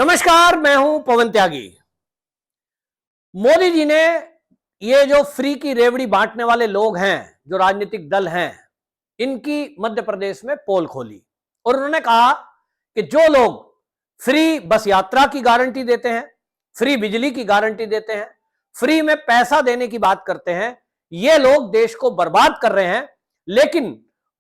नमस्कार, मैं हूं पवन त्यागी। मोदी जी ने ये जो फ्री की रेवड़ी बांटने वाले लोग हैं, जो राजनीतिक दल हैं, इनकी मध्य प्रदेश में पोल खोली और उन्होंने कहा कि जो लोग फ्री बस यात्रा की गारंटी देते हैं, फ्री बिजली की गारंटी देते हैं, फ्री में पैसा देने की बात करते हैं, ये लोग देश को बर्बाद कर रहे हैं। लेकिन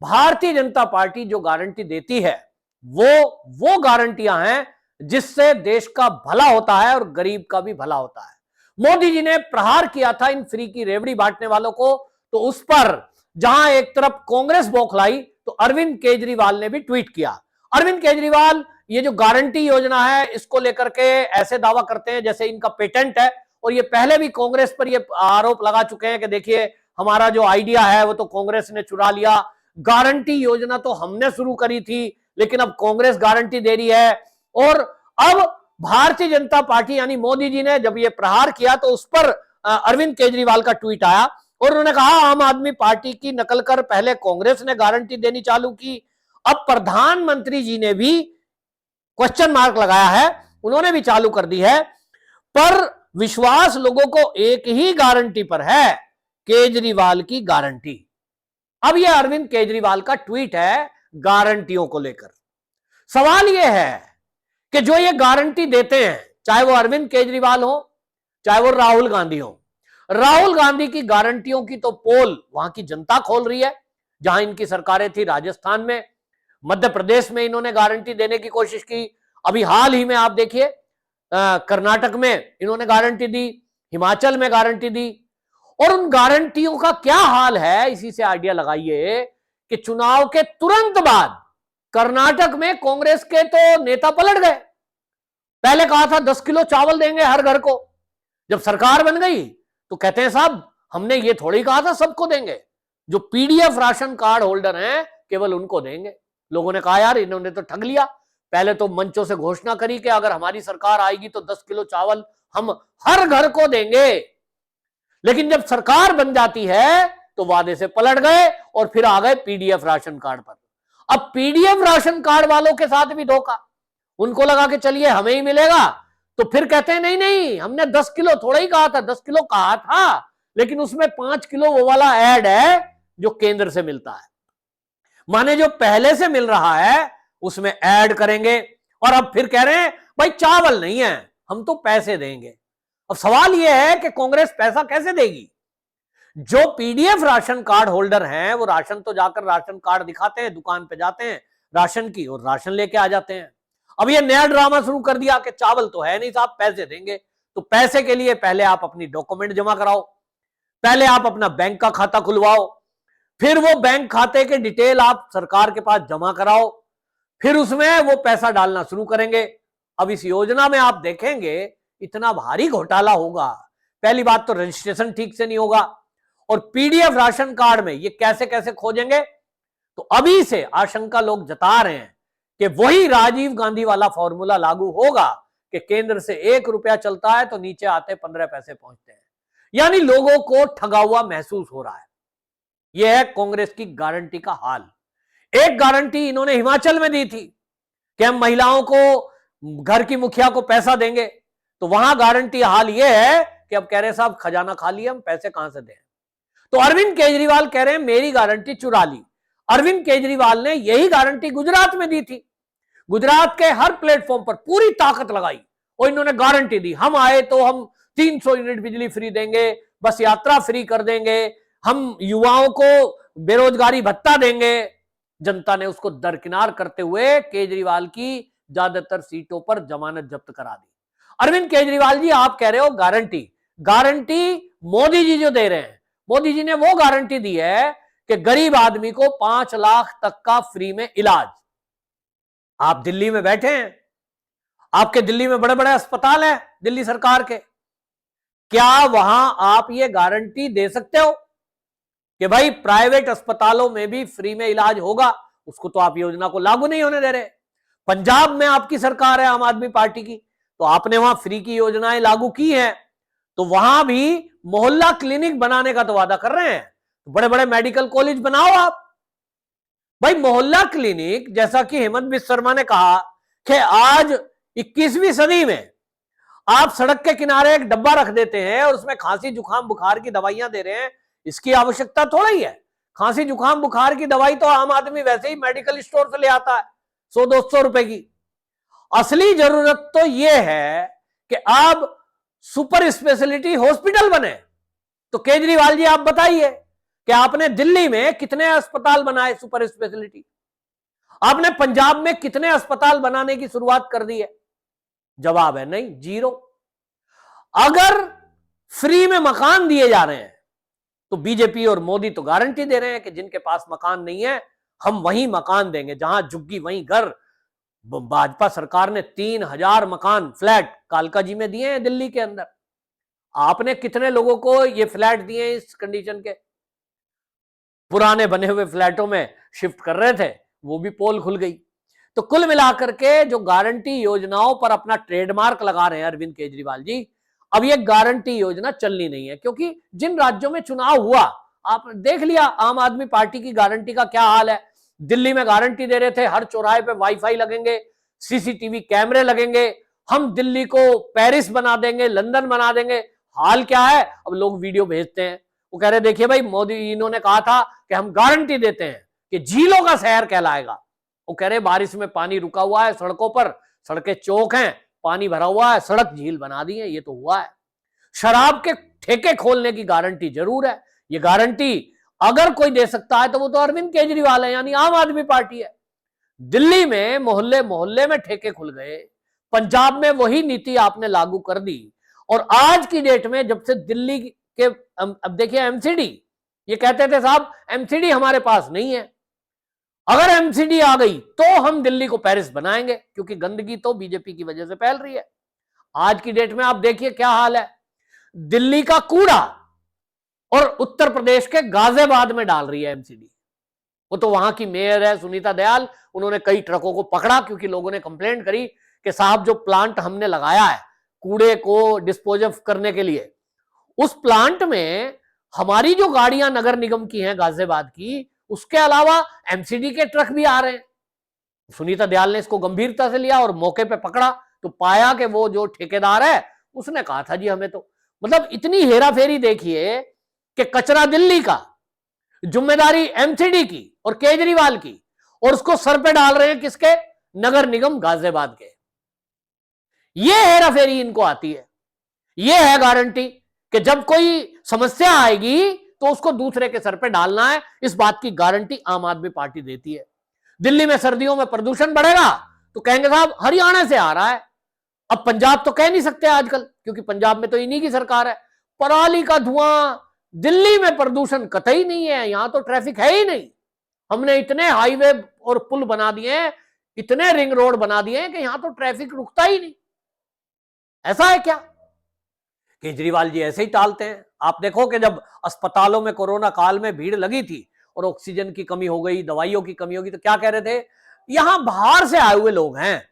भारतीय जनता पार्टी जो गारंटी देती है वो गारंटियां हैं जिससे देश का भला होता है और गरीब का भी भला होता है। मोदी जी ने प्रहार किया था इन फ्री की रेवड़ी बांटने वालों को, तो उस पर जहां एक तरफ कांग्रेस बौखलाई तो अरविंद केजरीवाल ने भी ट्वीट किया। अरविंद केजरीवाल ये जो गारंटी योजना है इसको लेकर के ऐसे दावा करते हैं जैसे इनका पेटेंट है, और ये पहले भी कांग्रेस पर ये आरोप लगा चुके हैं कि देखिए हमारा जो आइडिया है वो तो कांग्रेस ने चुरा लिया, गारंटी योजना तो हमने शुरू करी थी लेकिन अब कांग्रेस गारंटी दे रही है। और अब भारतीय जनता पार्टी यानी मोदी जी ने जब ये प्रहार किया तो उस पर अरविंद केजरीवाल का ट्वीट आया और उन्होंने कहा आम आदमी पार्टी की नकल कर पहले कांग्रेस ने गारंटी देनी चालू की, अब प्रधानमंत्री जी ने भी क्वेश्चन मार्क लगाया है, उन्होंने भी चालू कर दी है, पर विश्वास लोगों को एक ही गारंटी पर है, केजरीवाल की गारंटी। अब यह अरविंद केजरीवाल का ट्वीट है गारंटियों को लेकर। सवाल यह है कि जो ये गारंटी देते हैं, चाहे वो अरविंद केजरीवाल हो चाहे वो राहुल गांधी हो, राहुल गांधी की गारंटियों की तो पोल वहां की जनता खोल रही है। जहां इनकी सरकारें थी राजस्थान में, मध्य प्रदेश में इन्होंने गारंटी देने की कोशिश की, अभी हाल ही में आप देखिए कर्नाटक में इन्होंने गारंटी दी, हिमाचल में गारंटी दी। और उन गारंटियों का क्या हाल है, इसी से आइडिया लगाइए कि चुनाव के तुरंत बाद कर्नाटक में कांग्रेस के तो नेता पलट गए। पहले कहा था 10 किलो चावल देंगे हर घर को, जब सरकार बन गई तो कहते हैं साहब हमने ये थोड़ी कहा था सबको देंगे, जो पीडीएफ राशन कार्ड होल्डर हैं केवल उनको देंगे। लोगों ने कहा यार इन्होंने तो ठग लिया, पहले तो मंचों से घोषणा करी कि अगर हमारी सरकार आएगी तो 10 किलो चावल हम हर घर को देंगे, लेकिन जब सरकार बन जाती है तो वादे से पलट गए और फिर आ गए पीडीएफ राशन कार्ड पर। अब पीडीएफ राशन कार्ड वालों के साथ भी धोखा, उनको लगा कि चलिए हमें ही मिलेगा, तो फिर कहते हैं नहीं नहीं हमने 10 किलो थोड़ा ही कहा था, 10 किलो कहा था लेकिन उसमें 5 किलो वो वाला ऐड है जो केंद्र से मिलता है, माने जो पहले से मिल रहा है उसमें ऐड करेंगे। और अब फिर कह रहे हैं भाई चावल नहीं है हम तो पैसे देंगे। अब सवाल यह है कि कांग्रेस पैसा कैसे देगी? जो पीडीएफ राशन कार्ड होल्डर हैं वो राशन तो जाकर राशन कार्ड दिखाते हैं, दुकान पे जाते हैं राशन की और राशन लेके आ जाते हैं। अब ये नया ड्रामा शुरू कर दिया कि चावल तो है नहीं साहब पैसे देंगे, तो पैसे के लिए पहले आप अपनी डॉक्यूमेंट जमा कराओ, पहले आप अपना बैंक का खाता खुलवाओ, फिर वो बैंक खाते के डिटेल आप सरकार के पास जमा कराओ, फिर उसमें वो पैसा डालना शुरू करेंगे। अब इस योजना में आप देखेंगे इतना भारी घोटाला होगा। पहली बात तो रजिस्ट्रेशन ठीक से नहीं होगा, और पीडीएफ राशन कार्ड में ये कैसे कैसे खोजेंगे, तो अभी से आशंका लोग जता रहे हैं कि वही राजीव गांधी वाला फॉर्मूला लागू होगा कि केंद्र से 1 रुपया चलता है तो नीचे आते 15 पैसे पहुंचते हैं, यानी लोगों को ठगा हुआ महसूस हो रहा है। यह है कांग्रेस की गारंटी का हाल। एक गारंटी इन्होंने हिमाचल में दी थी कि हम महिलाओं को घर की मुखिया को पैसा देंगे, तो वहां गारंटी हाल यह है कि अब कह रहे साहब खजाना खाली है, हम पैसे कहां से दें। तो अरविंद केजरीवाल कह रहे हैं मेरी गारंटी चुरा ली। अरविंद केजरीवाल ने यही गारंटी गुजरात में दी थी, गुजरात के हर प्लेटफॉर्म पर पूरी ताकत लगाई और इन्होंने गारंटी दी हम आए तो हम 300 यूनिट बिजली फ्री देंगे, बस यात्रा फ्री कर देंगे, हम युवाओं को बेरोजगारी भत्ता देंगे। जनता ने उसको दरकिनार करते हुए केजरीवाल की ज्यादातर सीटों पर जमानत जब्त करा दी। अरविंद केजरीवाल जी आप कह रहे हो गारंटी, गारंटी मोदी जी जो दे रहे हैं, मोदी जी ने वो गारंटी दी है कि गरीब आदमी को 5 लाख तक का फ्री में इलाज। आप दिल्ली में बैठे हैं, आपके दिल्ली में बड़े बड़े अस्पताल हैं दिल्ली सरकार के, क्या वहां आप ये गारंटी दे सकते हो कि भाई प्राइवेट अस्पतालों में भी फ्री में इलाज होगा? उसको तो आप योजना को लागू नहीं होने दे रहे। पंजाब में आपकी सरकार है आम आदमी पार्टी की, तो आपने वहां फ्री की योजनाएं लागू की हैं, तो वहां भी मोहल्ला क्लिनिक बनाने का तो वादा कर रहे हैं, तो बड़े बड़े मेडिकल कॉलेज बनाओ आप। भाई मोहल्ला क्लिनिक, जैसा कि हेमंत बिस्वा शर्मा ने कहा कि आज 21वीं सदी में आप सड़क के किनारे एक डब्बा रख देते हैं और उसमें खांसी जुकाम बुखार की दवाइयां दे रहे हैं, इसकी आवश्यकता थोड़ा ही है। खांसी जुकाम बुखार की दवाई तो आम आदमी वैसे ही मेडिकल स्टोर से ले आता है 100-200 रुपए की। असली जरूरत तो यह है कि आप सुपर स्पेशलिटी हॉस्पिटल बने। तो केजरीवाल जी आप बताइए कि आपने दिल्ली में कितने अस्पताल बनाए सुपर स्पेशलिटी, आपने पंजाब में कितने अस्पताल बनाने की शुरुआत कर दी है? जवाब है नहीं, 0। अगर फ्री में मकान दिए जा रहे हैं तो बीजेपी और मोदी तो गारंटी दे रहे हैं कि जिनके पास मकान नहीं है हम वहीं मकान देंगे, जहां झुग्गी वहीं घर। भाजपा सरकार ने 3000 मकान फ्लैट कालका जी में दिए हैं दिल्ली के अंदर। आपने कितने लोगों को ये फ्लैट दिए इस कंडीशन के? पुराने बने हुए फ्लैटों में शिफ्ट कर रहे थे, वो भी पोल खुल गई। तो कुल मिलाकर के जो गारंटी योजनाओं पर अपना ट्रेडमार्क लगा रहे हैं अरविंद केजरीवाल जी, अब ये गारंटी योजना चलनी नहीं है, क्योंकि जिन राज्यों में चुनाव हुआ आप देख लिया आम आदमी पार्टी की गारंटी का क्या हाल है। दिल्ली में गारंटी दे रहे थे हर चौराहे पे वाईफाई लगेंगे, सीसीटीवी कैमरे लगेंगे, हम दिल्ली को पेरिस बना देंगे, लंदन बना देंगे। हाल क्या है, अब लोग वीडियो भेजते हैं, वो कह रहे देखिए भाई मोदी इन्होंने कहा था कि हम गारंटी देते हैं कि झीलों का शहर कहलाएगा। वो कह रहे बारिश में पानी रुका हुआ है सड़कों पर, सड़कें चौक हैं, पानी भरा हुआ है, सड़क झील बना दी है, ये तो हुआ है। शराब के ठेके खोलने की गारंटी जरूर है, ये गारंटी अगर कोई दे सकता है तो वो तो अरविंद केजरीवाल है, यानी आम आदमी पार्टी है। दिल्ली में मोहल्ले मोहल्ले में ठेके खुल गए, पंजाब में वही नीति आपने लागू कर दी। और आज की डेट में जब से दिल्ली के अब देखिए एमसीडी, ये कहते थे साहब एमसीडी हमारे पास नहीं है, अगर एमसीडी आ गई तो हम दिल्ली को पेरिस बनाएंगे, क्योंकि गंदगी तो बीजेपी की वजह से फैल रही है। आज की डेट में आप देखिए क्या हाल है, दिल्ली का कूड़ा और उत्तर प्रदेश के गाजियाबाद में डाल रही है एमसीडी। वो तो वहां की मेयर है सुनीता दयाल, उन्होंने कई ट्रकों को पकड़ा क्योंकि लोगों ने कंप्लेंट करी कि साहब जो प्लांट हमने लगाया है कूड़े को डिस्पोज ऑफ करने के लिए, उस प्लांट में हमारी जो गाड़ियां नगर निगम की हैं गाजियाबाद की, उसके अलावा एमसीडी के ट्रक भी आ रहे हैं। सुनीता दयाल ने इसको गंभीरता से लिया और मौके पे पकड़ा तो पाया कि वो जो ठेकेदार है उसने कहा था जी हमें तो, मतलब इतनी हेराफेरी देखिए कि कचरा दिल्ली का, जिम्मेदारी एमसीडी की और केजरीवाल की, और उसको सर पे डाल रहे हैं किसके? नगर निगम गाजियाबाद के। ये हेराफेरी इनको आती है। ये है गारंटी कि जब कोई समस्या आएगी तो उसको दूसरे के सर पे डालना है, इस बात की गारंटी आम आदमी पार्टी देती है। दिल्ली में सर्दियों में प्रदूषण बढ़ेगा तो कहेंगे साहब हरियाणा से आ रहा है। अब पंजाब तो कह नहीं सकते आजकल, क्योंकि पंजाब में तो इन्हीं की सरकार है। पराली का धुआं, दिल्ली में प्रदूषण कतई नहीं है, यहां तो ट्रैफिक है ही नहीं। हमने इतने हाईवे और पुल बना दिए हैं, इतने रिंग रोड बना दिए हैं कि यहां तो ट्रैफिक रुकता ही नहीं। ऐसा है क्या? केजरीवाल जी ऐसे ही टालते हैं। आप देखो कि जब अस्पतालों में कोरोना काल में भीड़ लगी थी और ऑक्सीजन की कमी हो गई, दवाइयों की कमी होगी, तो क्या कह रहे थे, यहां बाहर से आए हुए लोग हैं,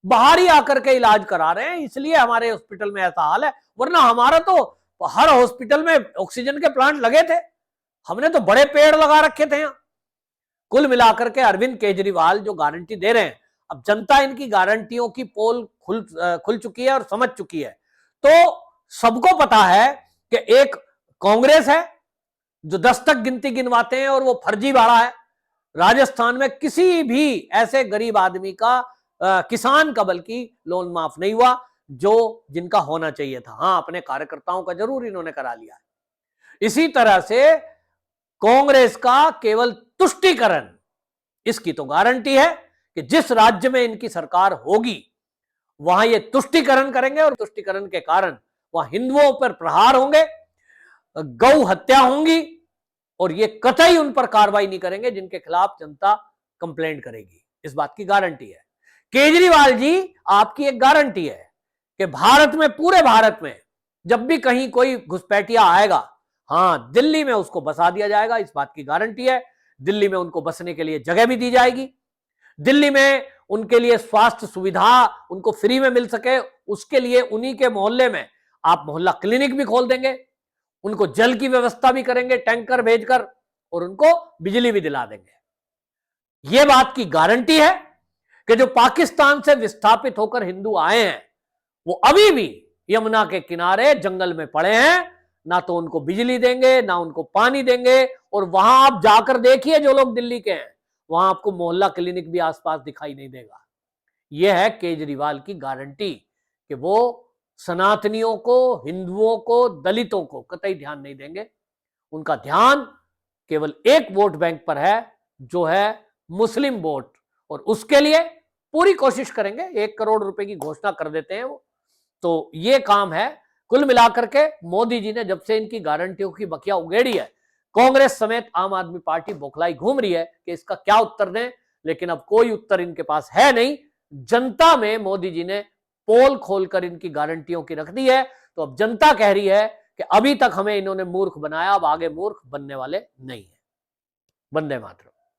बाहर ही आकर के इलाज करा रहे हैं, इसलिए हमारे हॉस्पिटल में ऐसा हाल है, वरना हमारा तो हर हॉस्पिटल में ऑक्सीजन के प्लांट लगे थे, हमने तो बड़े पेड़ लगा रखे थे यहां। कुल मिलाकर के अरविंद केजरीवाल जो गारंटी दे रहे हैं, अब जनता इनकी गारंटियों की पोल खुल चुकी है और समझ चुकी है। तो सबको पता है कि एक कांग्रेस है जो 10 तक गिनती गिनवाते हैं और वो फर्जीवाड़ा है। राजस्थान में किसी भी ऐसे गरीब आदमी का, किसान का बल्कि, लोन माफ नहीं हुआ जो जिनका होना चाहिए था। हाँ, अपने कार्यकर्ताओं का जरूर इन्होंने करा लिया है। इसी तरह से कांग्रेस का केवल तुष्टीकरण, इसकी तो गारंटी है कि जिस राज्य में इनकी सरकार होगी वहां ये तुष्टीकरण करेंगे और तुष्टीकरण के कारण वहां हिंदुओं पर प्रहार होंगे, गौ हत्या होंगी, और ये कतई उन पर कार्रवाई नहीं करेंगे जिनके खिलाफ जनता कंप्लेंट करेगी। इस बात की गारंटी है। केजरीवाल जी आपकी एक गारंटी है कि भारत में, पूरे भारत में जब भी कहीं कोई घुसपैठिया आएगा, हां दिल्ली में उसको बसा दिया जाएगा, इस बात की गारंटी है। दिल्ली में उनको बसने के लिए जगह भी दी जाएगी, दिल्ली में उनके लिए स्वास्थ्य सुविधा उनको फ्री में मिल सके, उसके लिए उन्हीं के मोहल्ले में आप मोहल्ला क्लिनिक भी खोल देंगे, उनको जल की व्यवस्था भी करेंगे टैंकर भेजकर, और उनको बिजली भी दिला देंगे। यह बात की गारंटी है कि जो पाकिस्तान से विस्थापित होकर हिंदू आए हैं वो अभी भी यमुना के किनारे जंगल में पड़े हैं, ना तो उनको बिजली देंगे ना उनको पानी देंगे। और वहां आप जाकर देखिए, जो लोग दिल्ली के हैं, वहां आपको मोहल्ला क्लिनिक भी आसपास दिखाई नहीं देगा। यह है केजरीवाल की गारंटी कि वो सनातनियों को, हिंदुओं को, दलितों को कतई ध्यान नहीं देंगे। उनका ध्यान केवल एक वोट बैंक पर है, जो है मुस्लिम वोट, और उसके लिए पूरी कोशिश करेंगे। 1 करोड़ रुपए की घोषणा कर देते हैं वो। तो ये काम है। कुल मिलाकर के मोदी जी ने जब से इनकी गारंटियों की बखिया उगेड़ी है, कांग्रेस समेत आम आदमी पार्टी बौखलाई घूम रही है कि इसका क्या उत्तर दें, लेकिन अब कोई उत्तर इनके पास है नहीं। जनता में मोदी जी ने पोल खोलकर इनकी गारंटियों की रख दी है। तो अब जनता कह रही है कि अभी तक हमें इन्होंने मूर्ख बनाया, अब आगे मूर्ख बनने वाले नहीं है। वंदे मातरम।